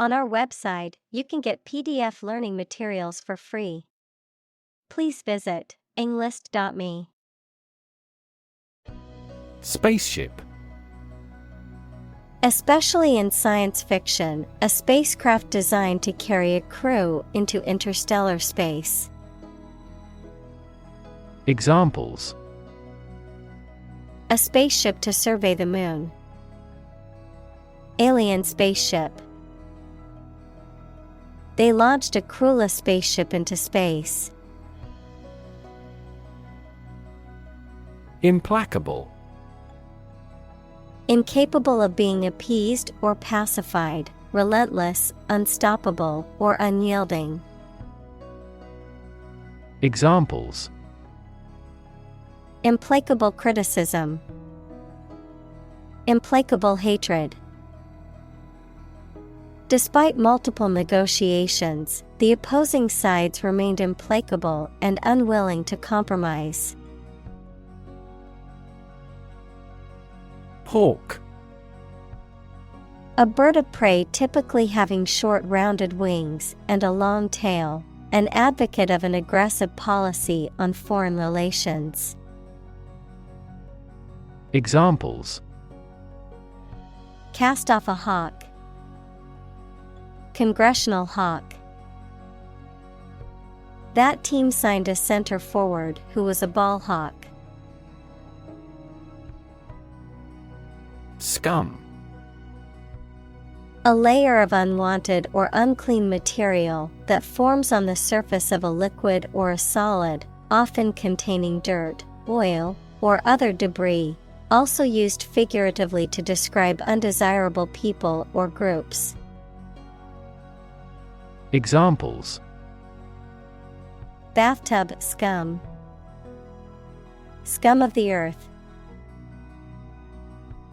On our website, you can get PDF learning materials for free. Please visit englist.me. Spaceship. Especially in science fiction, a spacecraft designed to carry a crew into interstellar space. Examples: A spaceship to survey the moon. Alien spaceship. They launched a crewless spaceship into space. Implacable. Incapable of being appeased or pacified, relentless, unstoppable, or unyielding. Examples: Implacable criticism. Implacable hatred. Despite multiple negotiations, the opposing sides remained implacable and unwilling to compromise. Hawk. A bird of prey typically having short rounded wings and a long tail, an advocate of an aggressive policy on foreign relations. Examples: Cast off a hawk. Congressional hawk. That team signed a center forward who was a ball hawk. Scum. A layer of unwanted or unclean material that forms on the surface of a liquid or a solid, often containing dirt, oil, or other debris, also used figuratively to describe undesirable people or groups. Examples: Bathtub scum. Scum of the earth.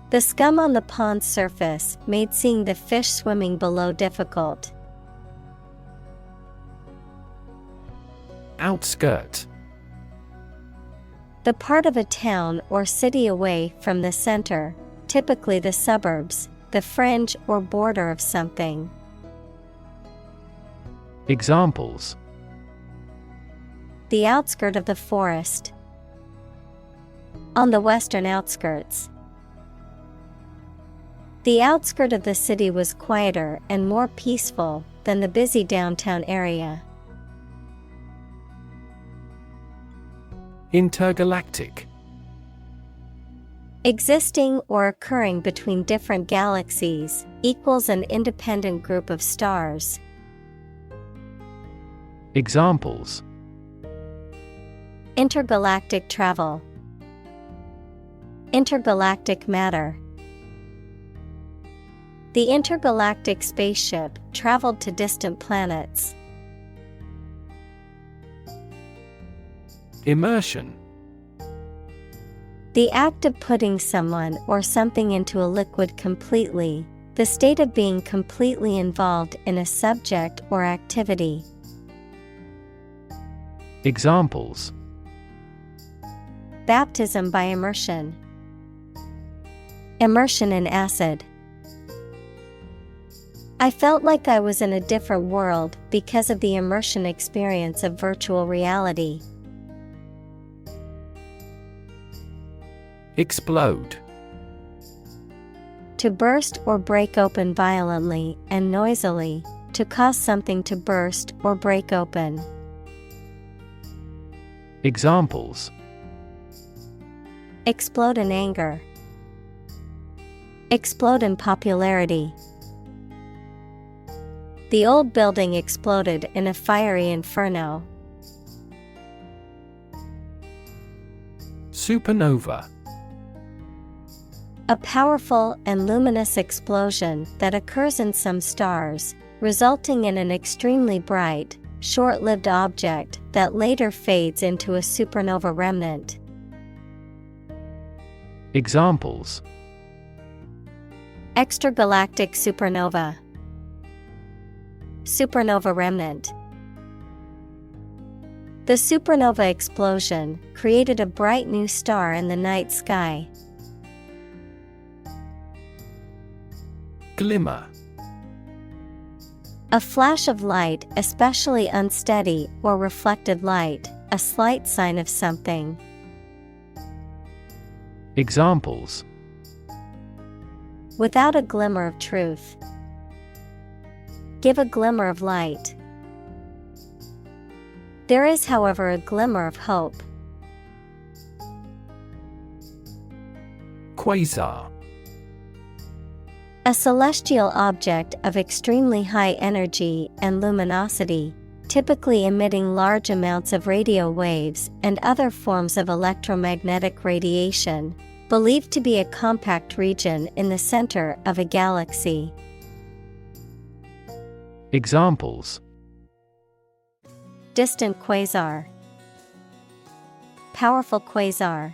The scum on the pond's surface made seeing the fish swimming below difficult. Outskirt. The part of a town or city away from the center, typically the suburbs, the fringe or border of something. Examples: The outskirt of the forest. On the western outskirts. The outskirt of the city was quieter and more peaceful than the busy downtown area. Intergalactic. Existing or occurring between different galaxies, equals an independent group of stars. Examples: Intergalactic travel. Intergalactic matter. The intergalactic spaceship traveled to distant planets. Immersion. The act of putting someone or something into a liquid completely, the state of being completely involved in a subject or activity. Examples: Baptism by immersion. Immersion in acid. I felt like I was in a different world because of the immersion experience of virtual reality. Explode. To burst or break open violently and noisily, to cause something to burst or break open. Examples: Explode in anger. Explode in popularity. The old building exploded in a fiery inferno. Supernova. A powerful and luminous explosion that occurs in some stars, resulting in an extremely bright, short-lived object that later fades into a supernova remnant. Examples: Extragalactic supernova. Supernova remnant. The supernova explosion created a bright new star in the night sky. Glimmer. A flash of light, especially unsteady or reflected light, a slight sign of something. Examples: Without a glimmer of truth. Give a glimmer of light. There is, however, a glimmer of hope. Quasar. A celestial object of extremely high energy and luminosity, typically emitting large amounts of radio waves and other forms of electromagnetic radiation, believed to be a compact region in the center of a galaxy. Examples: Distant quasar. Powerful quasar.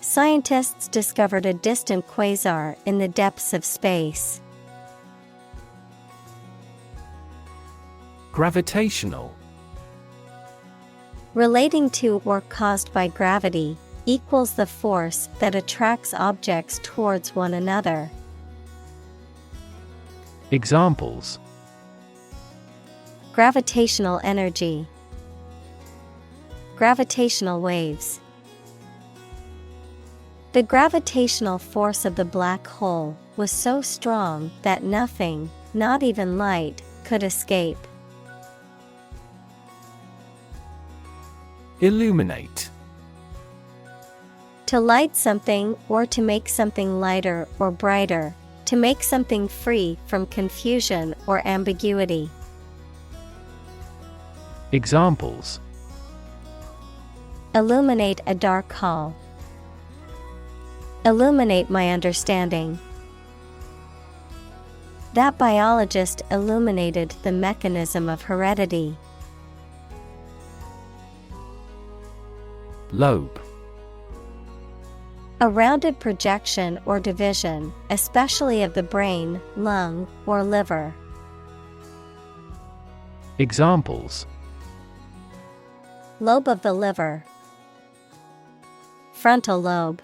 Scientists discovered a distant quasar in the depths of space. Gravitational. Relating to or caused by gravity, equals the force that attracts objects towards one another. Examples: Gravitational energy. Gravitational waves. The gravitational force of the black hole was so strong that nothing, not even light, could escape. Illuminate. To light something or to make something lighter or brighter, to make something free from confusion or ambiguity. Examples: Illuminate a dark hall. Illuminate my understanding. That biologist illuminated the mechanism of heredity. Lobe. A rounded projection or division, especially of the brain, lung, or liver. Examples: Lobe of the liver. Frontal lobe.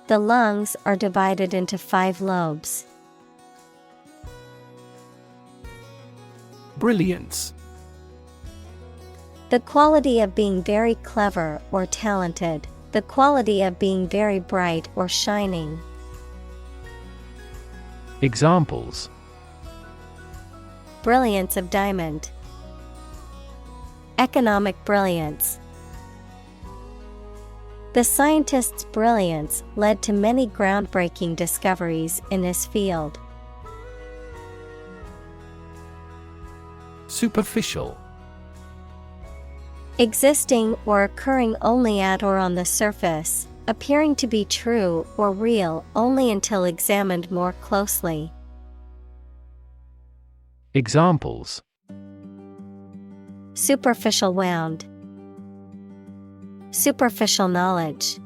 The lungs are divided into 5 lobes. Brilliance. The quality of being very clever or talented. The quality of being very bright or shining. Examples: Brilliance of diamond. Economic brilliance. The scientist's brilliance led to many groundbreaking discoveries in his field. Superficial. Existing or occurring only at or on the surface, appearing to be true or real only until examined more closely. Examples: Superficial wound. Superficial knowledge.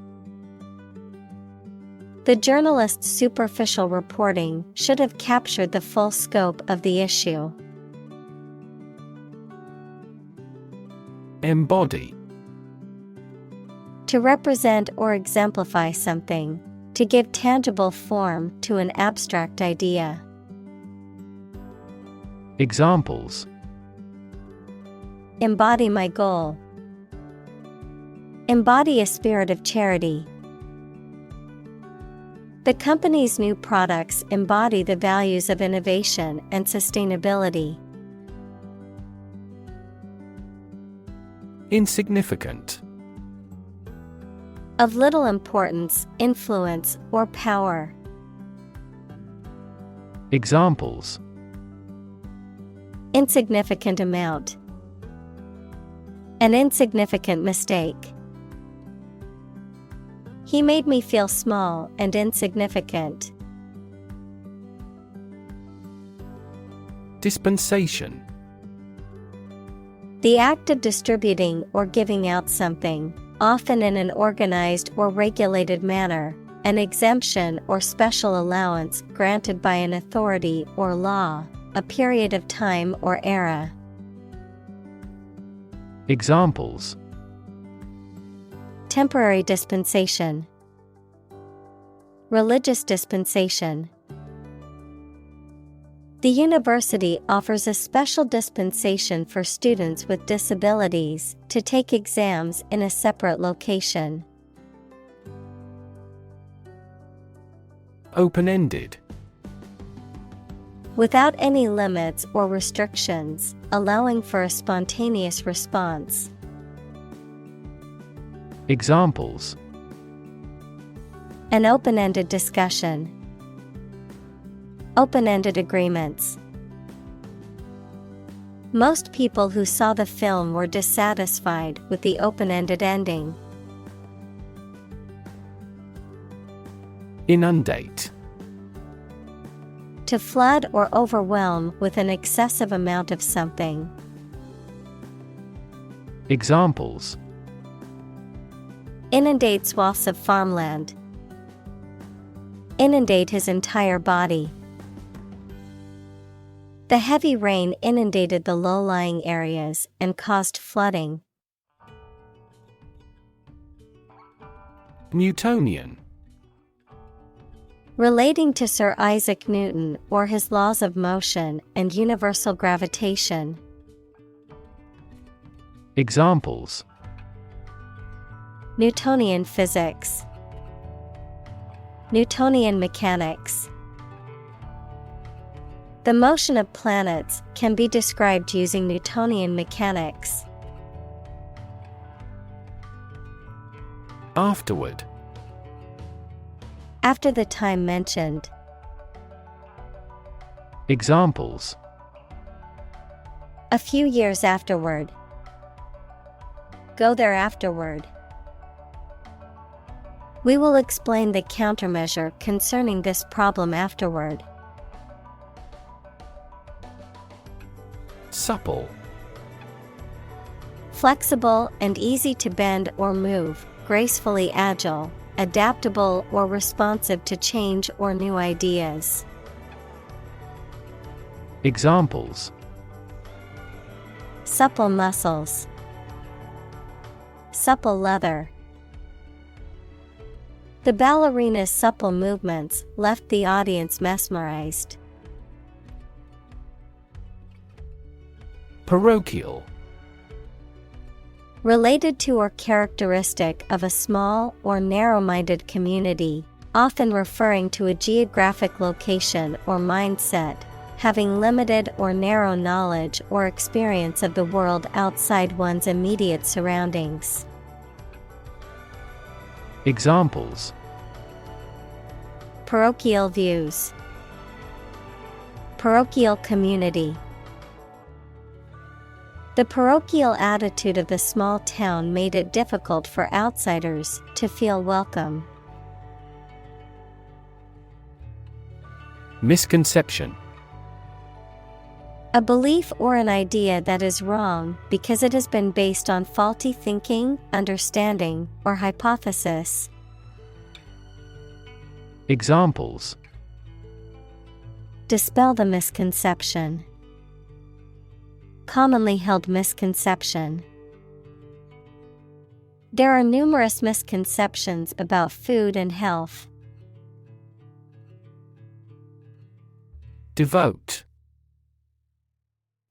The journalist's superficial reporting should have captured the full scope of the issue. Embody. To represent or exemplify something, to give tangible form to an abstract idea. Examples: Embody my goal. Embody a spirit of charity. The company's new products embody the values of innovation and sustainability. Insignificant. Of little importance, influence, or power. Examples: Insignificant amount. An insignificant mistake. He made me feel small and insignificant. Dispensation. The act of distributing or giving out something, often in an organized or regulated manner, an exemption or special allowance granted by an authority or law, a period of time or era. Examples: Temporary dispensation. Religious dispensation. The university offers a special dispensation for students with disabilities to take exams in a separate location. Open-ended. Without any limits or restrictions, allowing for a spontaneous response. Examples: An open-ended discussion. Open-ended agreements. Most people who saw the film were dissatisfied with the open-ended ending. Inundate. To flood or overwhelm with an excessive amount of something. Examples: Inundate swaths of farmland. Inundate his entire body. The heavy rain inundated the low-lying areas and caused flooding. Newtonian. Relating to Sir Isaac Newton or his laws of motion and universal gravitation. Examples: Newtonian physics. Newtonian mechanics. The motion of planets can be described using Newtonian mechanics. Afterward. After the time mentioned. Examples: A few years afterward. Go there afterward. We will explain the countermeasure concerning this problem afterward. Supple. Flexible and easy to bend or move, gracefully agile, adaptable or responsive to change or new ideas. Examples: Supple muscles. Supple leather. The ballerina's supple movements left the audience mesmerized. Parochial. Related to or characteristic of a small or narrow-minded community, often referring to a geographic location or mindset, having limited or narrow knowledge or experience of the world outside one's immediate surroundings. Examples: Parochial views. Parochial community. The parochial attitude of the small town made it difficult for outsiders to feel welcome. Misconception. A belief or an idea that is wrong because it has been based on faulty thinking, understanding, or hypothesis. Examples: Dispel the misconception. Commonly held misconception. There are numerous misconceptions about food and health. Devote.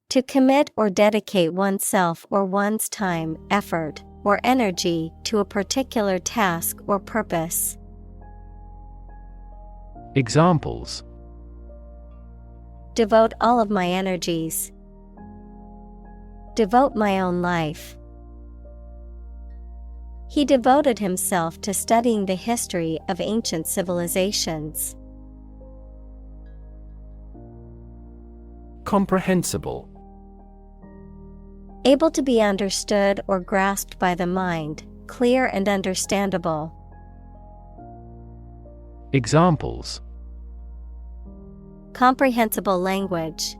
To commit or dedicate oneself or one's time, effort, or energy to a particular task or purpose. Examples: Devote all of my energies. Devote my own life. He devoted himself to studying the history of ancient civilizations. Comprehensible. Able to be understood or grasped by the mind, clear and understandable. Examples: Comprehensible language.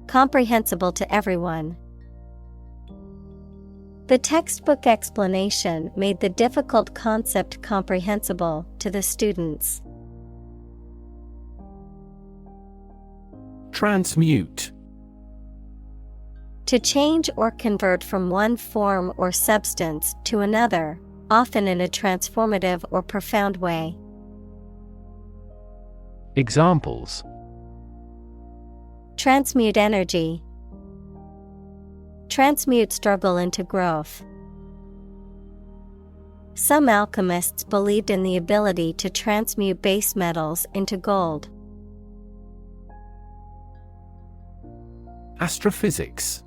Comprehensible to everyone. The textbook explanation made the difficult concept comprehensible to the students. Transmute. To change or convert from one form or substance to another, often in a transformative or profound way. Examples: Transmute energy. Transmute struggle into growth. Some alchemists believed in the ability to transmute base metals into gold. Astrophysics.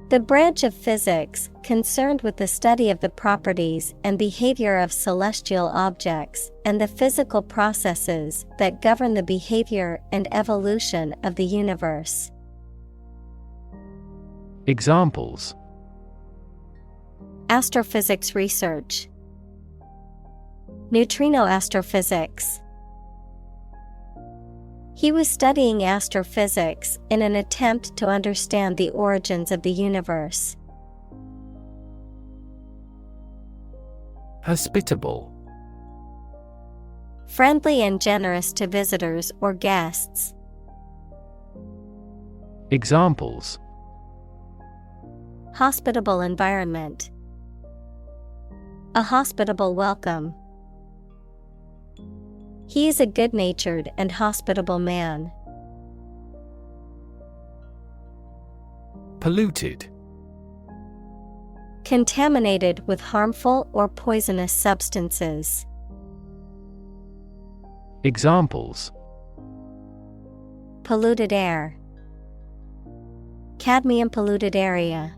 The branch of physics concerned with the study of the properties and behavior of celestial objects and the physical processes that govern the behavior and evolution of the universe. Examples: Astrophysics research. Neutrino astrophysics. He was studying astrophysics in an attempt to understand the origins of the universe. Hospitable. Friendly and generous to visitors or guests. Examples: Hospitable environment. A hospitable welcome. He is a good-natured and hospitable man. Polluted. Contaminated with harmful or poisonous substances. Examples: Polluted air. Cadmium polluted area.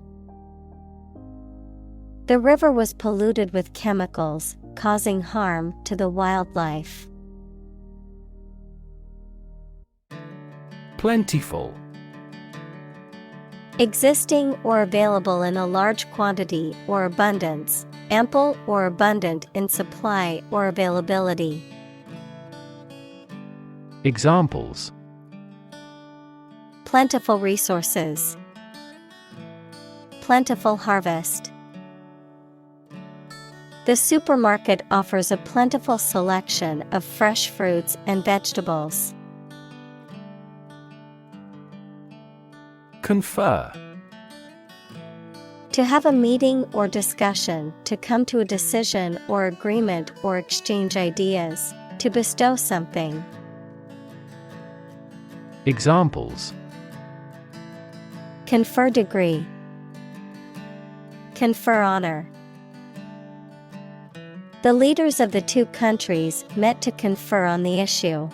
The river was polluted with chemicals, causing harm to the wildlife. Plentiful. Existing or available in a large quantity or abundance, ample or abundant in supply or availability. Examples: Plentiful resources. Plentiful harvest. The supermarket offers a plentiful selection of fresh fruits and vegetables. Confer. To have a meeting or discussion, to come to a decision or agreement or exchange ideas, to bestow something. Examples: Confer degree. Confer honor. The leaders of the two countries met to confer on the issue.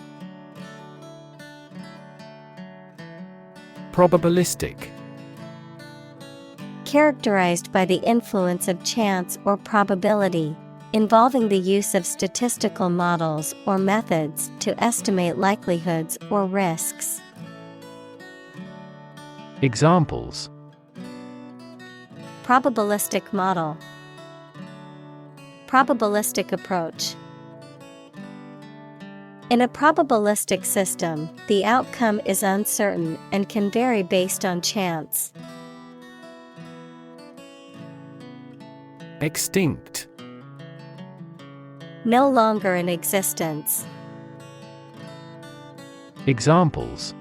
Probabilistic. Characterized by the influence of chance or probability, involving the use of statistical models or methods to estimate likelihoods or risks. Examples: Probabilistic model. Probabilistic approach. In a probabilistic system, the outcome is uncertain and can vary based on chance. Extinct. No longer in existence. Examples: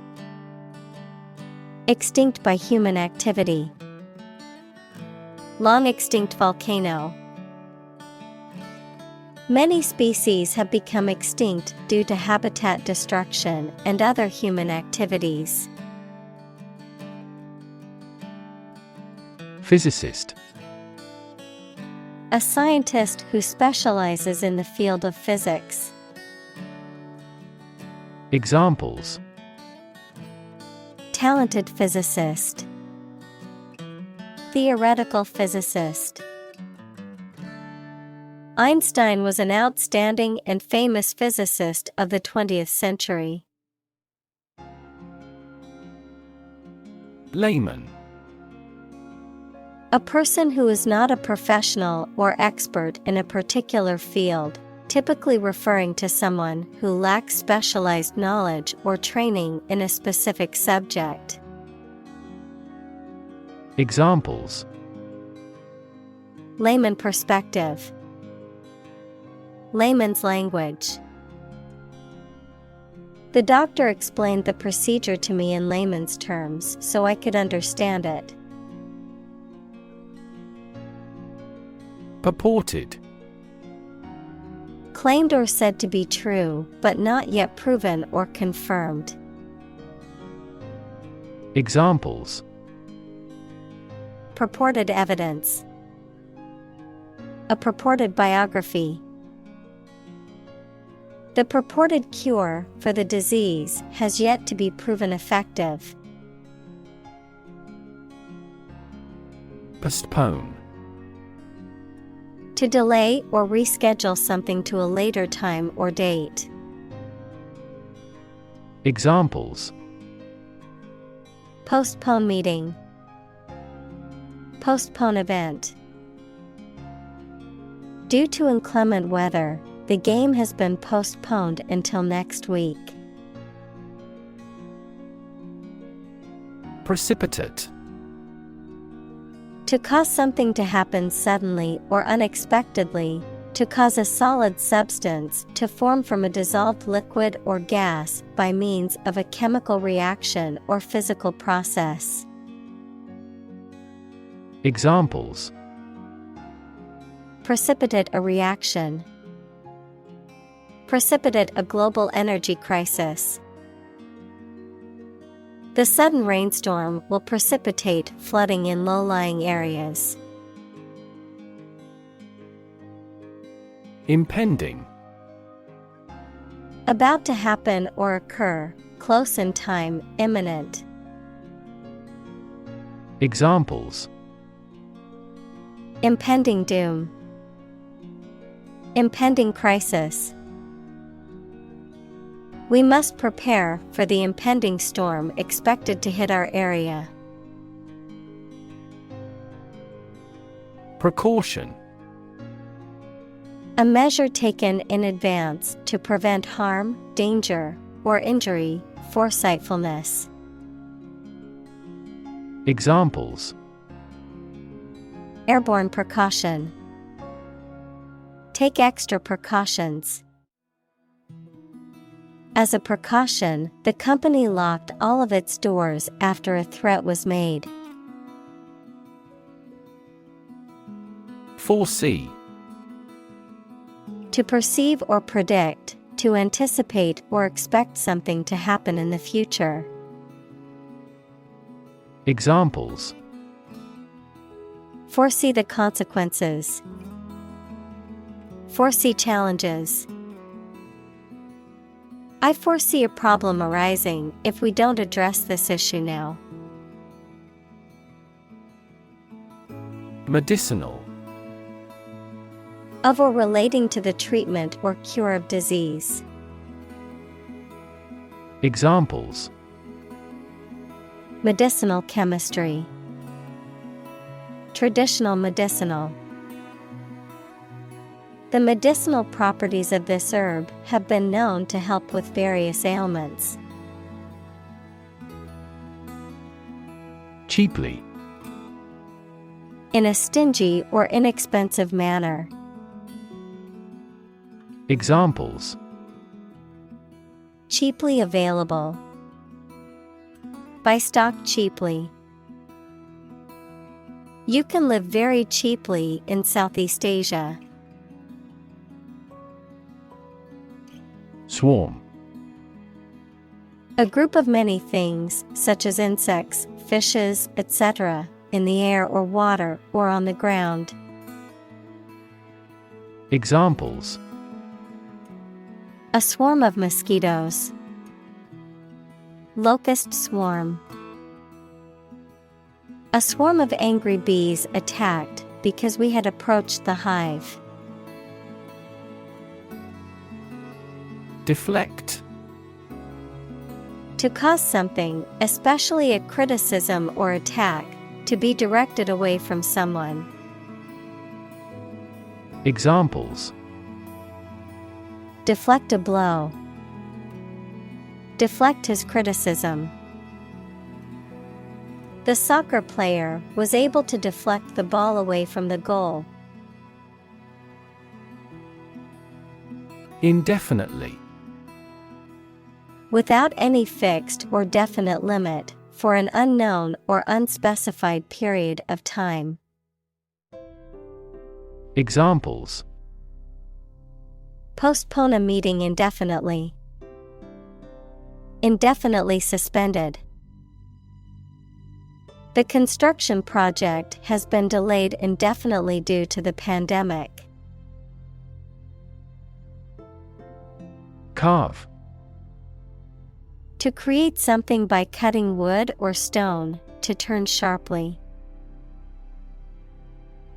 Extinct by human activity. Long extinct volcano. Many species have become extinct due to habitat destruction and other human activities. Physicist. A scientist who specializes in the field of physics. Examples: Talented physicist. Theoretical physicist. Einstein was an outstanding and famous physicist of the 20th century. Layman. A person who is not a professional or expert in a particular field, typically referring to someone who lacks specialized knowledge or training in a specific subject. Examples: Layman perspective. Layman's language. The doctor explained the procedure to me in layman's terms so I could understand it. Purported. Claimed or said to be true, but not yet proven or confirmed. Examples: purported evidence, a purported biography. The purported cure for the disease has yet to be proven effective. Postpone. To delay or reschedule something to a later time or date. Examples: postpone meeting, postpone event. Due to inclement weather, the game has been postponed until next week. Precipitate. To cause something to happen suddenly or unexpectedly, to cause a solid substance to form from a dissolved liquid or gas by means of a chemical reaction or physical process. Examples: precipitate a reaction, precipitate a global energy crisis. The sudden rainstorm will precipitate flooding in low-lying areas. Impending. About to happen or occur, close in time, imminent. Examples: impending doom, impending crisis. We must prepare for the impending storm expected to hit our area. Precaution. A measure taken in advance to prevent harm, danger, or injury, foresightfulness. Examples: airborne precaution, take extra precautions. As a precaution, the company locked all of its doors after a threat was made. Foresee. To perceive or predict, to anticipate or expect something to happen in the future. Examples: foresee the consequences, foresee challenges. I foresee a problem arising if we don't address this issue now. Medicinal. Of or relating to the treatment or cure of disease. Examples: medicinal chemistry, traditional medicinal. The medicinal properties of this herb have been known to help with various ailments. Cheaply. In a stingy or inexpensive manner. Examples: cheaply available, buy stock cheaply. You can live very cheaply in Southeast Asia. Swarm. A group of many things, such as insects, fishes, etc., in the air or water or on the ground. Examples: a swarm of mosquitoes, locust swarm. A swarm of angry bees attacked because we had approached the hive. Deflect. To cause something, especially a criticism or attack, to be directed away from someone. Examples: deflect a blow, deflect his criticism. The soccer player was able to deflect the ball away from the goal. Indefinitely. Without any fixed or definite limit, for an unknown or unspecified period of time. Examples: postpone a meeting indefinitely, indefinitely suspended. The construction project has been delayed indefinitely due to the pandemic. Carve. To create something by cutting wood or stone, to turn sharply.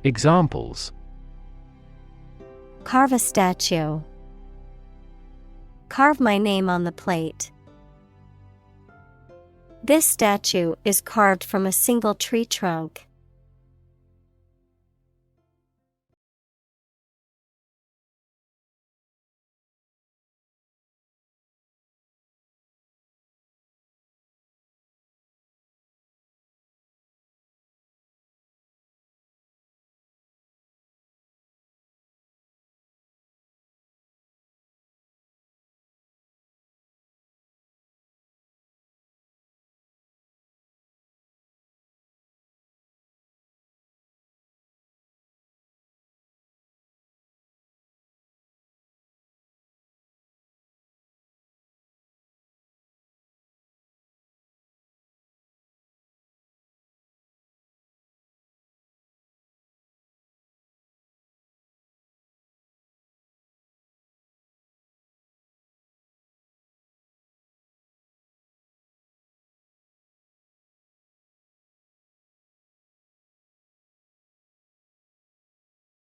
Examples: Carve a statue. Carve my name on the plate. This statue is carved from a single tree trunk.